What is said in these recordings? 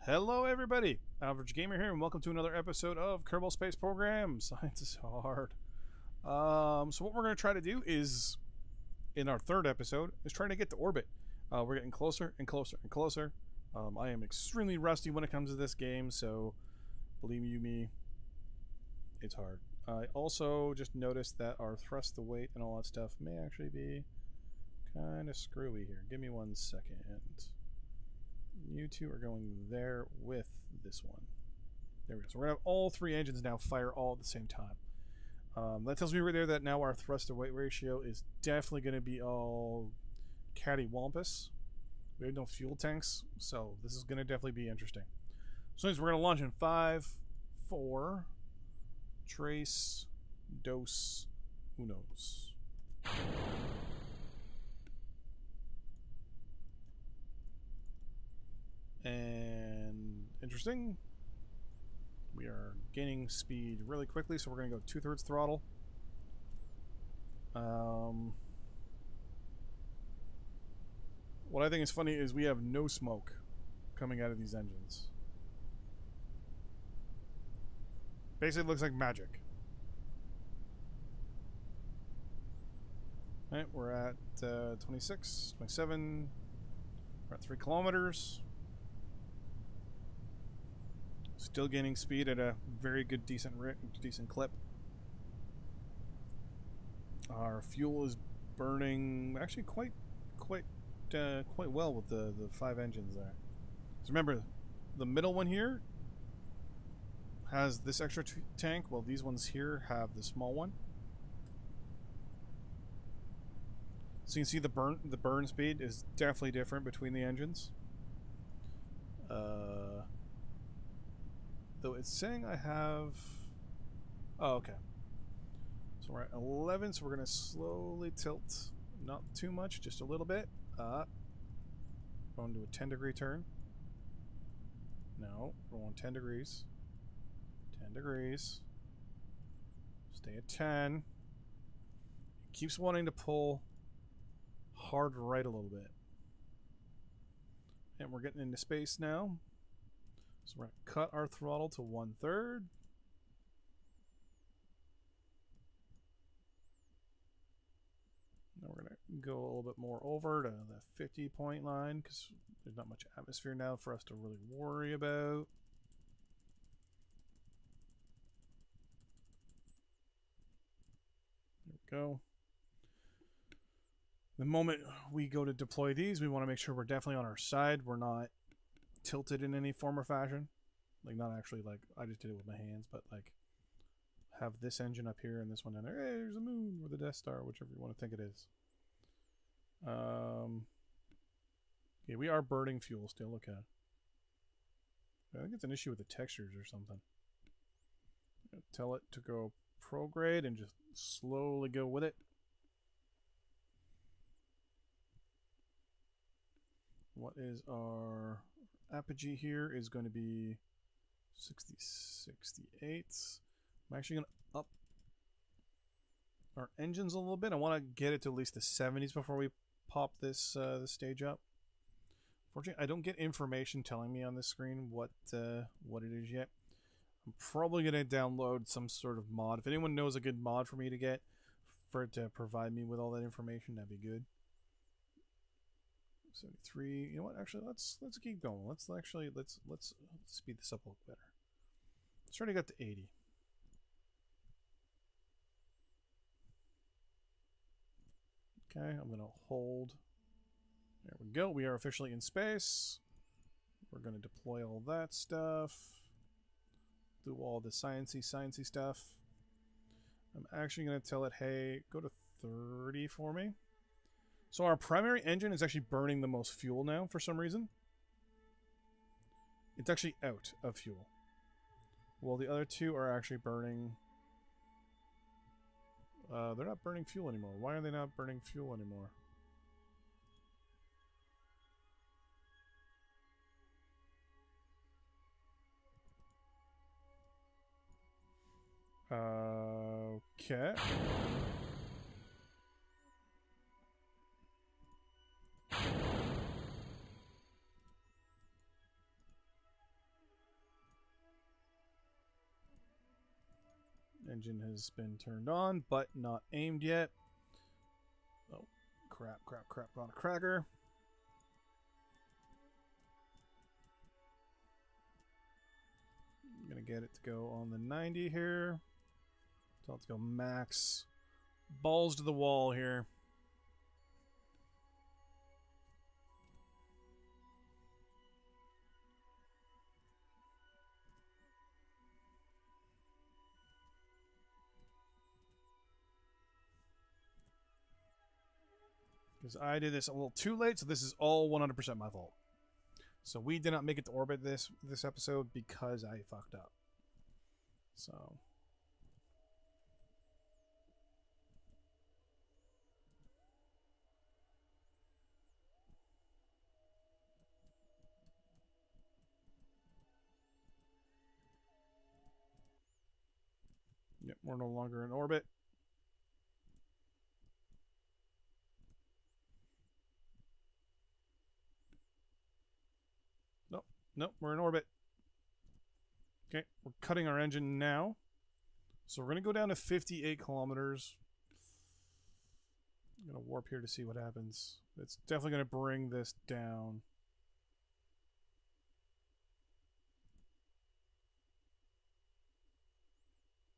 Hello everybody, Average Gamer here, and welcome to another episode of Kerbal Space Program. Science is hard. So what we're going to try to do is, in our third episode, is trying to get to orbit. We're getting closer and closer and closer. I am extremely rusty when it comes to this game, so believe you me, it's hard. I also just noticed that our thrust to weight and all that stuff may actually be kind of screwy here. Give me 1 second. You two are going there with this one. There we go. So we're going to have all three engines now fire all at the same time. That tells me right there that now our thrust to weight ratio is definitely going to be all cattywampus. We have no fuel tanks, so this is going to definitely be interesting. So we're going to launch in 5, 4, tres, dos, unos. And interesting, we are gaining speed really quickly, so we're going to go 2/3 throttle. What I think is funny is we have no smoke coming out of these engines. Basically, it looks like magic. Alright, we're at 26, 27, we're at 3 kilometers. Still gaining speed at a very good, decent clip. Our fuel is burning actually quite well with the 5 engines there. So remember, the middle one here has this extra tank, while these ones here have the small one. So you can see the burn speed is definitely different between the engines. Though it's saying I have... Oh, okay. So we're at 11, so we're going to slowly tilt. Not too much, just a little bit. Going to a 10-degree turn. No, we're going 10 degrees. 10 degrees. Stay at 10. It keeps wanting to pull hard right a little bit. And we're getting into space now. So we're going to cut our throttle to 1/3. Now we're going to go a little bit more over to the 50-point line because there's not much atmosphere now for us to really worry about. There we go. The moment we go to deploy these, we want to make sure we're definitely on our side. We're not tilted in any form or fashion. Like, not actually, like, I just did it with my hands, but, like, have this engine up here and this one down there. Hey, there's the moon or the Death Star, whichever you want to think it is. Yeah, we are burning fuel still. Okay. I think it's an issue with the textures or something. Tell it to go prograde and just slowly go with it. What is our apogee here is going to be 60, 68. I'm actually going to up our engines a little bit. I want to get it to at least the 70s before we pop this stage up. Fortunately, I don't get information telling me on this screen what it is yet. I'm probably going to download some sort of mod. If anyone knows a good mod for me to get, for it to provide me with all that information, that'd be good. 73. You know what? Actually, let's keep going. Let's speed this up a little better. Let's try to get to 80. Okay, I'm gonna hold. There we go. We are officially in space. We're gonna deploy all that stuff. Do all the sciencey stuff. I'm actually gonna tell it, hey, go to 30 for me. So our primary engine is actually burning the most fuel now for some reason. It's actually out of fuel. Well, the other two are actually burning... they're not burning fuel anymore. Why are they not burning fuel anymore? Okay. Engine has been turned on, but not aimed yet. Oh, crap, crap, crap on a cracker. I'm going to get it to go on the 90 here. Tell it to go max. Balls to the wall here. Because I did this a little too late, so this is all 100% my fault. So we did not make it to orbit this episode because I fucked up. So... Yep, we're no longer in orbit. Nope, nope, we're in orbit. Okay, we're cutting our engine now. So we're going to go down to 58 kilometers. I'm going to warp here to see what happens. It's definitely going to bring this down.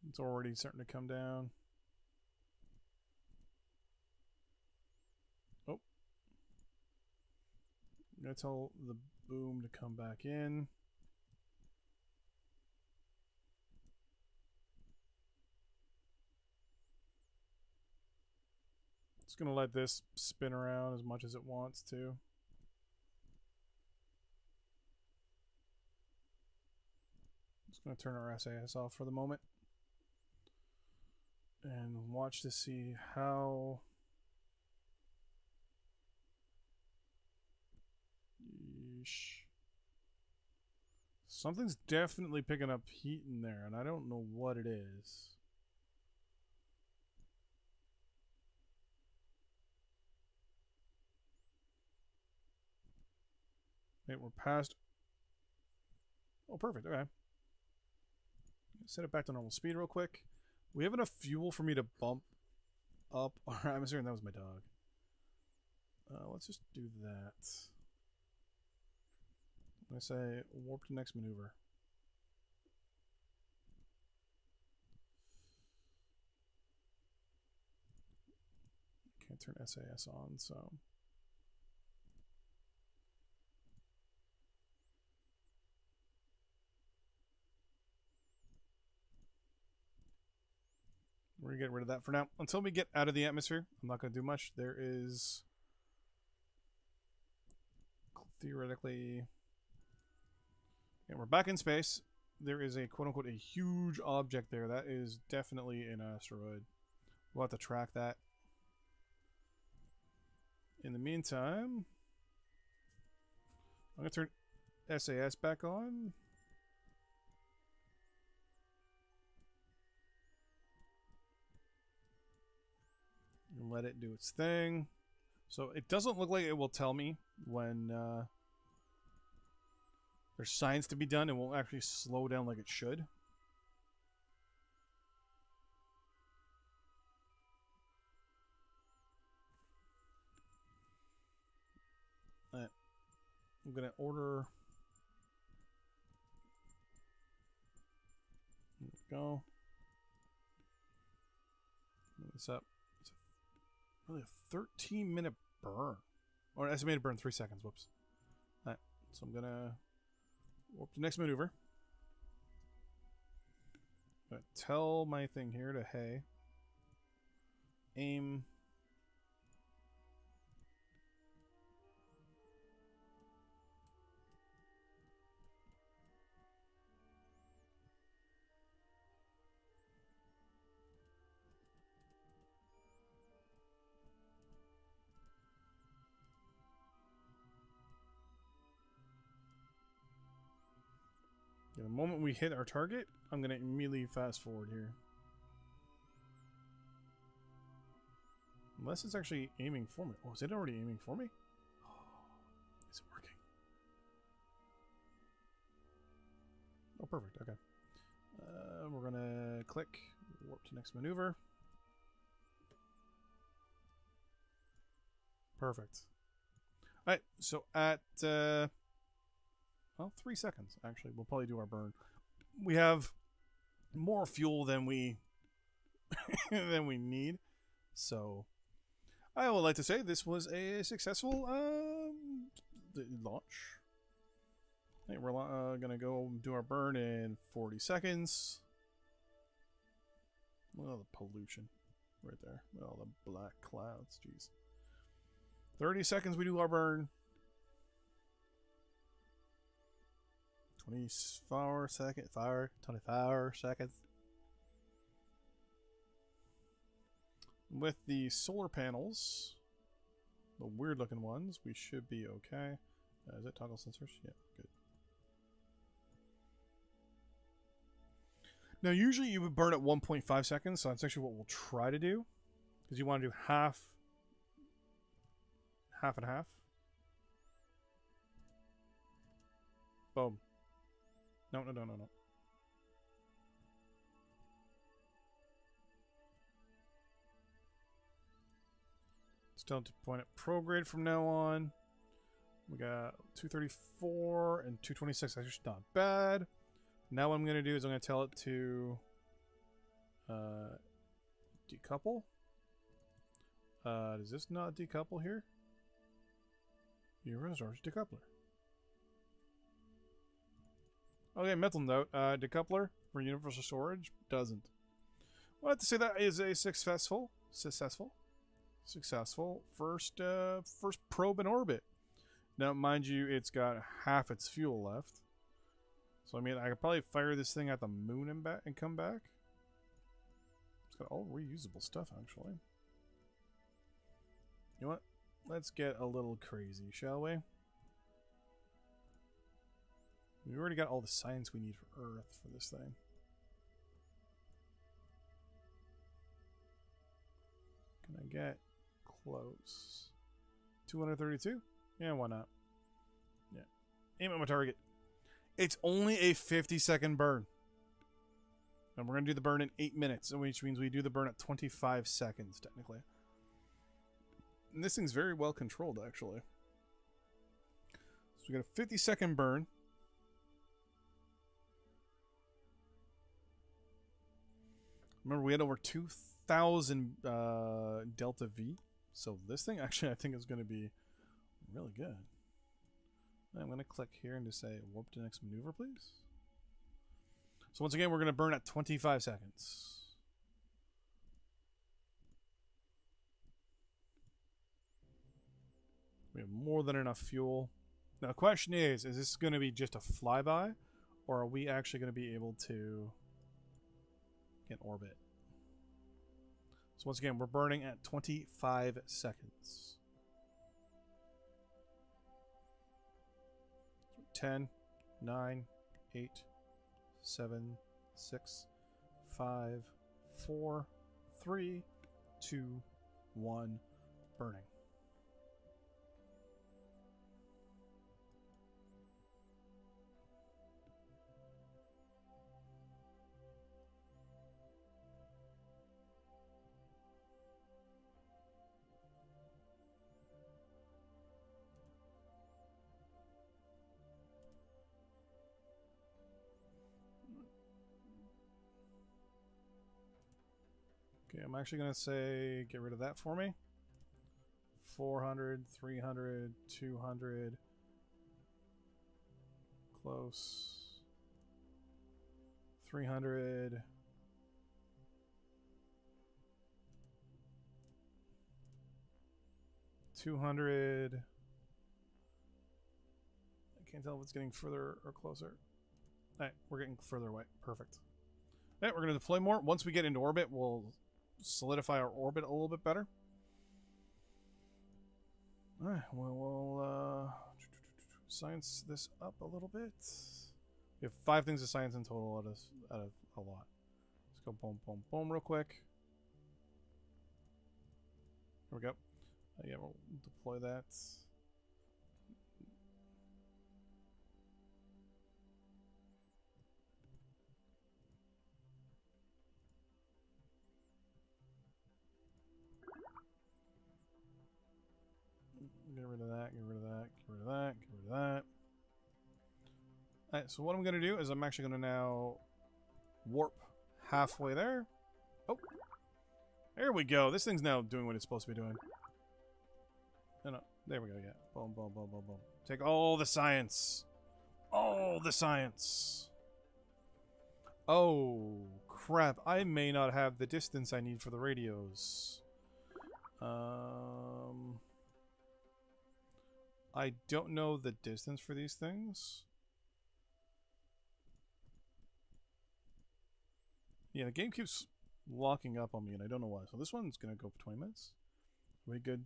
It's already starting to come down. Oh. I'm going to tell the boom to come back in. It's going to let this spin around as much as it wants to. Just going to turn our SAS off for the moment. And watch to see how... Yeesh. Something's definitely picking up heat in there, and I don't know what it is. Wait, we're past... Oh, perfect. Okay. Set it back to normal speed real quick. We have enough fuel for me to bump up our atmosphere, and that was my dog. Let's just do that. I say warp to next maneuver. Can't turn SAS on, so... We're going to get rid of that for now. Until we get out of the atmosphere, I'm not going to do much. There is... theoretically... Yeah, we're back in space. There is a quote-unquote a huge object there. That is definitely an asteroid. We'll have to track that. In the meantime, I'm going to turn SAS back on. And let it do its thing. So it doesn't look like it will tell me when there's science to be done. It won't actually slow down like it should. Alright. I'm going to order... There we go. Move this up. It's really a 13-minute burn. Or an estimated burn 3 seconds. Whoops. Alright. So I'm going to warp to next maneuver. I'm going to tell my thing here to, hey, aim. Yeah, the moment we hit our target, I'm going to immediately fast forward here. Unless it's actually aiming for me. Oh, is it already aiming for me? Is it working? Oh, perfect. Okay. We're going to click Warp to next maneuver. Perfect. Alright, so at, well, 3 seconds, actually. We'll probably do our burn. We have more fuel than we than we need. So, I would like to say this was a successful launch. I think we're going to go do our burn in 40 seconds. Look at all the pollution right there. Look at all the black clouds. Jeez. 30 seconds we do our burn. 24 seconds. 24 seconds. With the solar panels, the weird looking ones, we should be okay. Is that toggle sensors? Yeah, good. Now, usually you would burn at 1.5 seconds, so that's actually what we'll try to do. Because you want to do half and half. Boom. No. Still to point at prograde from now on. We got 234 and 226. That's just not bad. Now what I'm going to do is I'm going to tell it to decouple. Does this not decouple here? Your resource decoupler. Okay, mental note. Decoupler for universal storage doesn't. Well, I have to say that is a successful first probe in orbit. Now, mind you, it's got half its fuel left. So I mean, I could probably fire this thing at the moon and back and come back. It's got all reusable stuff, actually. You know what? Let's get a little crazy, shall we? We already got all the science we need for Earth for this thing. Can I get close? 232? Yeah, why not? Yeah. Aim at my target. It's only a 50-second burn. And we're going to do the burn in 8 minutes, which means we do the burn at 25 seconds, technically. And this thing's very well controlled, actually. So we got a 50-second burn. Remember, we had over 2,000 Delta V. So this thing, actually, I think is going to be really good. I'm going to click here and just say warp to next maneuver, please. So once again, we're going to burn at 25 seconds. We have more than enough fuel. Now the question is this going to be just a flyby, or are we actually going to be able to get in orbit? So once again, we're burning at 25 seconds. 10, 9, 8, 7, 6, 5, 4, 3, 2, 1, burning. Okay, I'm actually going to say get rid of that for me. 400, 300, 200. Close. 300. 200. I can't tell if it's getting further or closer. Alright, we're getting further away. Perfect. Alright, we're going to deploy more. Once we get into orbit, we'll solidify our orbit a little bit better. Alright, we'll science this up a little bit. We have 5 things of science in total out of a lot. Let's go boom, boom, boom real quick. There we go. Yeah, we'll deploy that. Get rid of that, get rid of that, get rid of that, get rid of that. Alright, so what I'm going to do is I'm actually going to now warp halfway there. Oh, there we go. This thing's now doing what it's supposed to be doing. No, there we go, yeah. Boom, boom, boom, boom, boom. Take all the science. All the science. Oh, crap. I may not have the distance I need for the radios. I don't know the distance for these things. Yeah, the game keeps locking up on me, and I don't know why. So this one's going to go for 20 minutes. Are we good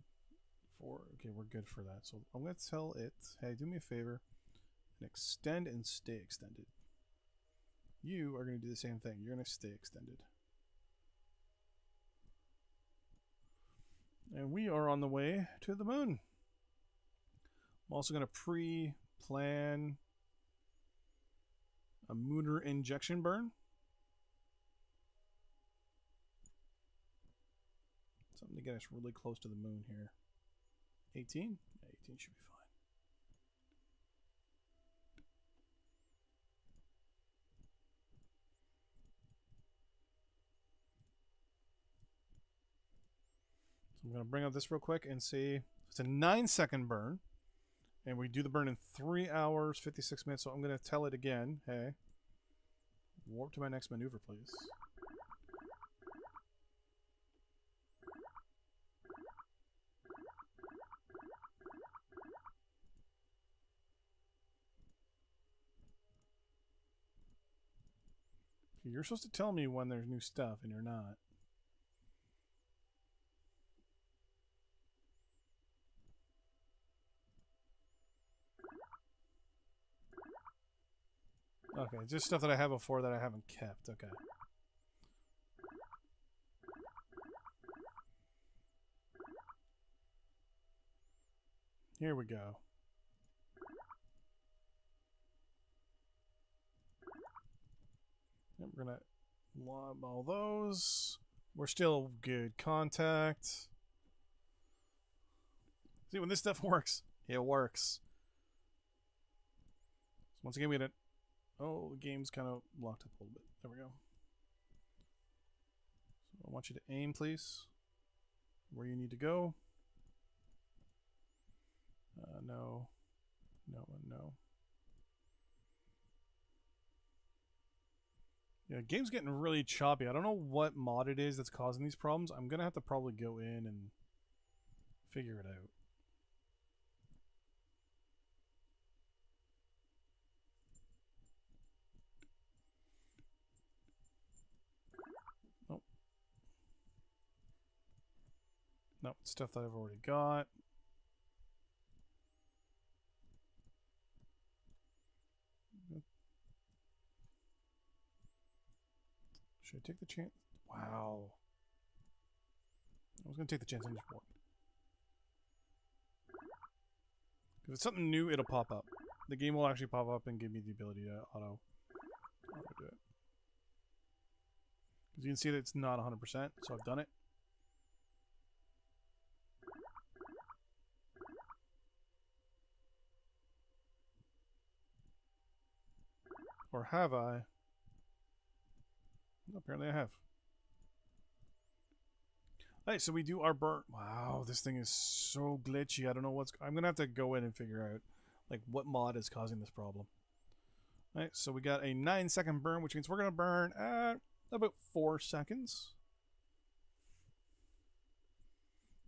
for... Okay, we're good for that. So I'm going to tell it, hey, do me a favor and extend and stay extended. You are going to do the same thing. You're going to stay extended. And we are on the way to the moon. I'm also going to pre-plan a mooner injection burn. Something to get us really close to the moon here. 18? Yeah, 18 should be fine. So I'm going to bring up this real quick and see. It's a 9-second burn. And we do the burn in 3 hours, 56 minutes. So I'm going to tell it again. Hey, warp to my next maneuver, please. You're supposed to tell me when there's new stuff, and you're not. Okay, just stuff that I have before that I haven't kept. Okay. Here we go. Yep, we're gonna lob all those. We're still good contact. See, when this stuff works, it works. So once again, we had it. Oh, the game's kind of locked up a little bit. There we go. So I want you to aim, please, where you need to go. No. No, no. Yeah, the game's getting really choppy. I don't know what mod it is that's causing these problems. I'm going to have to probably go in and figure it out. Nope. Nope, stuff that I've already got. Should I take the chance? Wow. I was going to take the chance and just warp. If it's something new, it'll pop up. The game will actually pop up and give me the ability to auto do it. Because you can see that it's not 100%, so I've done it. Or have I? Apparently I have. Alright, so we do our burn. Wow, this thing is so glitchy. I don't know what's... I'm going to have to go in and figure out like what mod is causing this problem. Alright, so we got a 9-second burn, which means we're going to burn at about 4 seconds.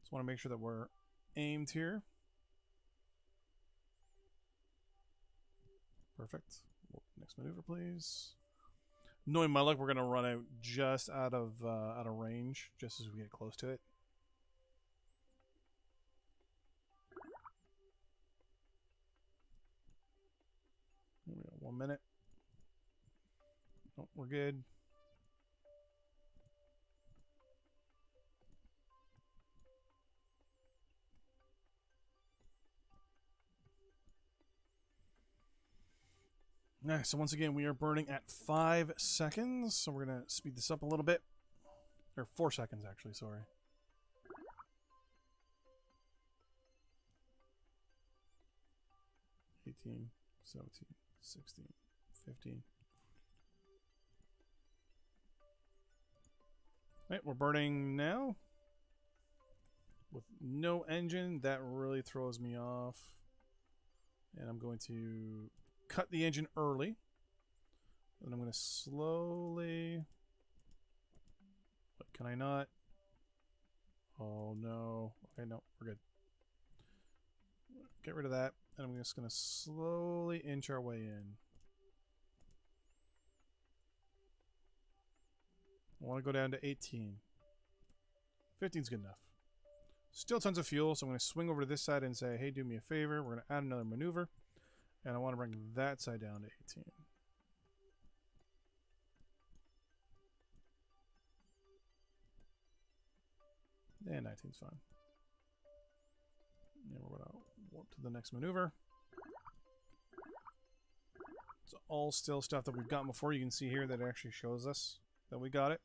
Just want to make sure that we're aimed here. Perfect. Next maneuver, please. Knowing my luck, we're gonna run out just out of range, just as we get close to it. Here we go, 1 minute. Oh, we're good. Nice. So once again, we are burning at 5 seconds. So we're going to speed this up a little bit. Or 4 seconds, actually. Sorry. 18, 17, 16, 15. Alright, we're burning now. With no engine, that really throws me off. And I'm going to cut the engine early. And I'm going to slowly... What, can I not? Oh no. Okay, no, we're good. Get rid of that. And I'm just going to slowly inch our way in. I want to go down to 18. 15's good enough. Still tons of fuel, so I'm going to swing over to this side and say, hey, do me a favor. We're going to add another maneuver. And I want to bring that side down to 18. And 19's fine. And we're going to warp to the next maneuver. It's all still stuff that we've gotten before. You can see here that it actually shows us that we got it.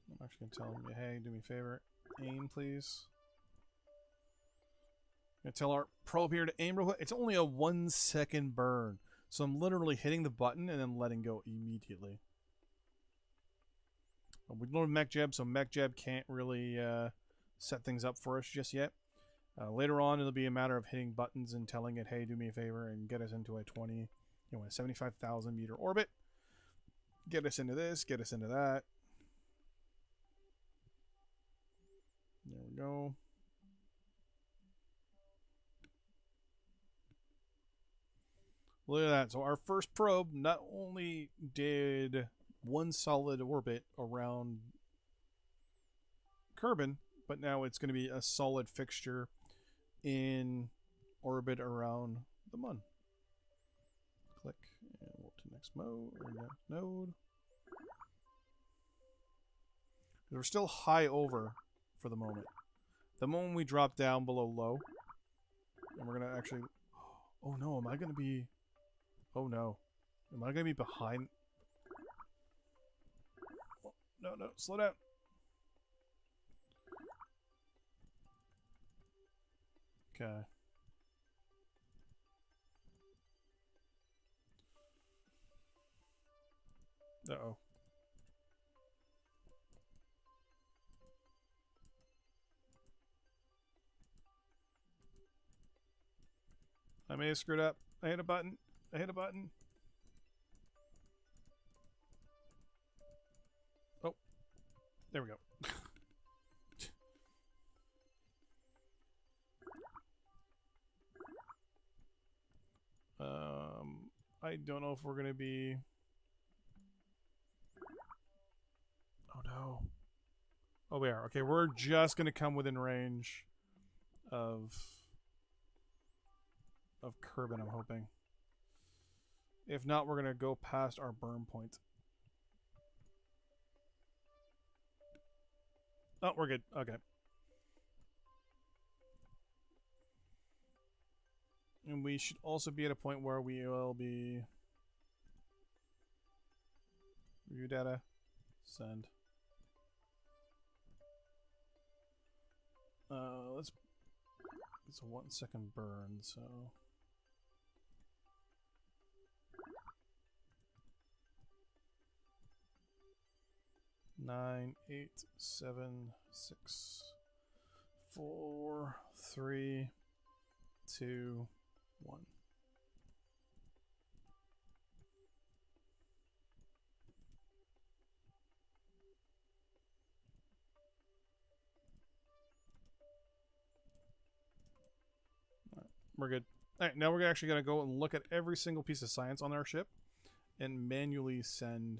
I'm actually going to tell him, hey, do me a favor. Aim, please. I'm going to tell our probe here to aim real quick. It's only a 1 second burn. So I'm literally hitting the button and then letting go immediately. We don't have mech jab, so mech jab can't really set things up for us just yet. Later on, it'll be a matter of hitting buttons and telling it, hey, do me a favor and get us into a 75,000 meter orbit. Get us into this, get us into that. There we go. Look at that. So our first probe not only did one solid orbit around Kerbin, but now it's going to be a solid fixture in orbit around the Mun. Click and warp to next mode or next node. We're still high over for the moment. The moment we drop down below low, and we're going to actually... Oh no, am I going to be... Oh no. Am I going to be behind... Oh, no, no, slow down. Okay. Uh-oh. I may have screwed up. I hit a button. I hit a button. Oh. There we go. I don't know if we're going to be... Oh no. Oh, we are. Okay, we're just going to come within range of Kerbin, I'm hoping. If not, we're going to go past our burn point. Oh, we're good. Okay. And we should also be at a point where we will be... Review data. Send. It's a 1 second burn, so... 9, 8, 7, 6, 4, 3, 2, 1. We're good. Alright, now we're actually going to go and look at every single piece of science on our ship and manually send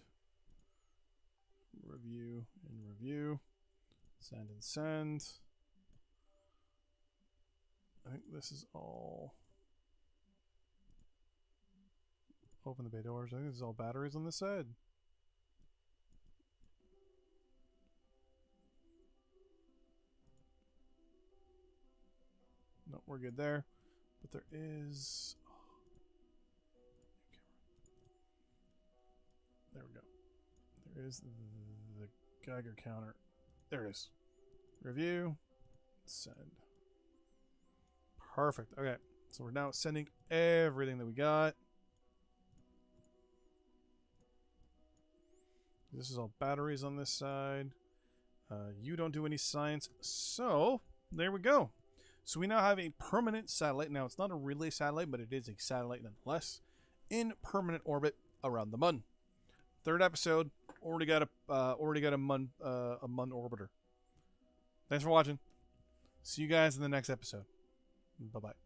review and review, send and send. I think this is all... Open the bay doors. I think this is all batteries on this side. No, we're good there. But there is... There we go. There is the Geiger counter. There it is. Review. Send. Perfect. Okay. So we're now sending everything that we got. This is all batteries on this side. You don't do any science. So, there we go. So we now have a permanent satellite. Now, it's not a relay satellite, but it is a satellite nonetheless, in permanent orbit around the Mun. Third episode, already got a Mun orbiter. Thanks for watching. See you guys in the next episode. Bye-bye.